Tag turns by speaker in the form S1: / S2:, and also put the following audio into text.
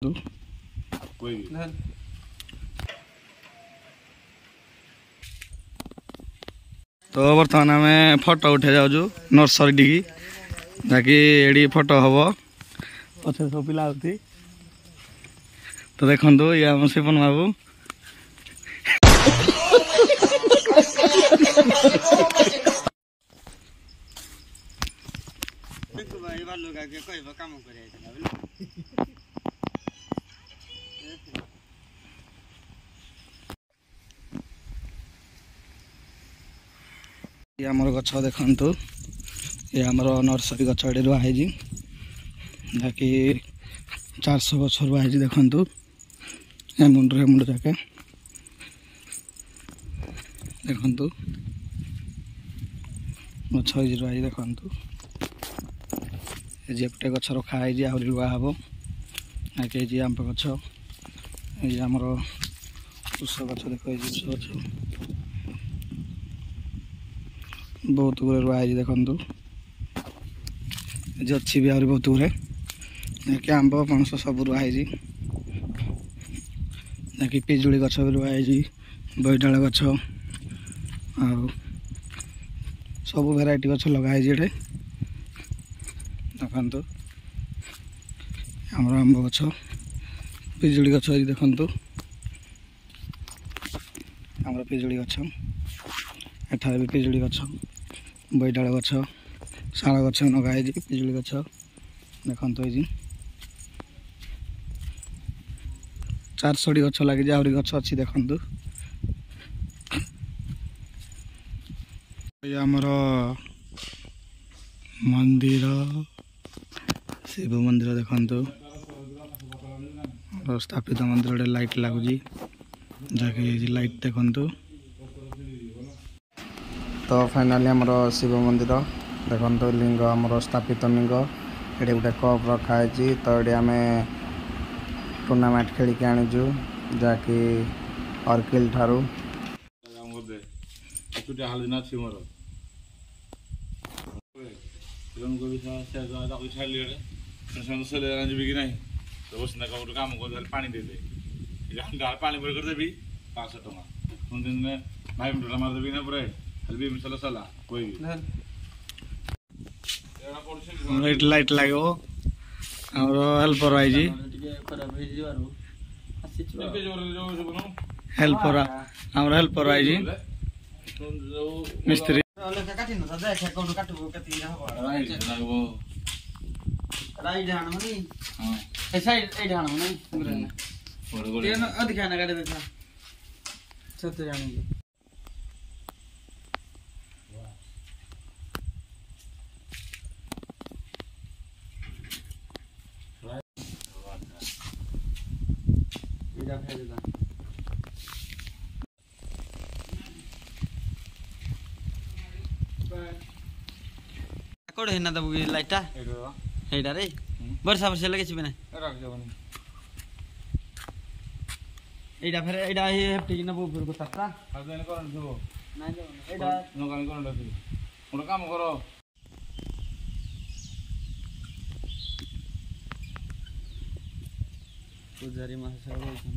S1: तो बर्तमान आम फोटो उठे जाऊँ नर्सरी टी जहाँकि एडी फोटो हम पचे सब पिला तो देखु ये आम शिपन बाबू ये आमर गछ देखु ये आमर नर्सरी गछ ये रुआई जहाँकि 400 गछ रुआई देखु ए मुंड जाके देखु गछ रुआई देखु गोटे गछ रखाई आहरी रुआ हम जहाँकि आंब गछ ये आमर उष गछ देख उष गछ बहुत गुरे रुआई देखु अच्छी भी आहरी बहुत गुरे जहाँकि आंब पणस सब रुआई जहाँकि पिजुड़ी गछ भी रुआई बैडाल गछ आ सब भेराइटी गछ लगाई ये देखु आमर आंब गछ पिजुड़ी गछ देखु आमर पिजुड़ी गछ एठार भी पिजुड़ी गछ बैडाल गछ शाल गछ लगाई पिजुड़ी गछ देखु ये 400 गछ लगी आहरी गछ अच्छी देखु ये आमर मंदिर शिव मंदिर देखु स्थापित मंदिर गोटे लाइट लगुच जहाँकि लाइट देखु तो फाइनाली आमर शिव मंदिर देखो लिंग आमर स्थापित लिंग ये गोटे कप रखाई तो ये आम टूर्णामेंट खेलिक आणुचु जहाँकि अर्किल ठारू
S2: पानी दे पानी भर करदेवी 500 टका भाई मिनट मारदेवी ना पूरा हल्दी मसाला साला कोई
S1: लाइट लगे हेल्पर आई हेल्पर आम हेल्पर आई मिस्त्री
S3: कोड हेना दबु लाइटा हेडा रे वर्षा वर्षा लगे छिबे ना
S2: रख जबनी
S3: एडा फेर एडा हे हेप्टी न बो फेर को तत्ता
S2: हजन करन छबो
S3: नाही जबो एडा
S2: नगान करन दबी मोर काम करो
S3: पुजारी मासा होइछन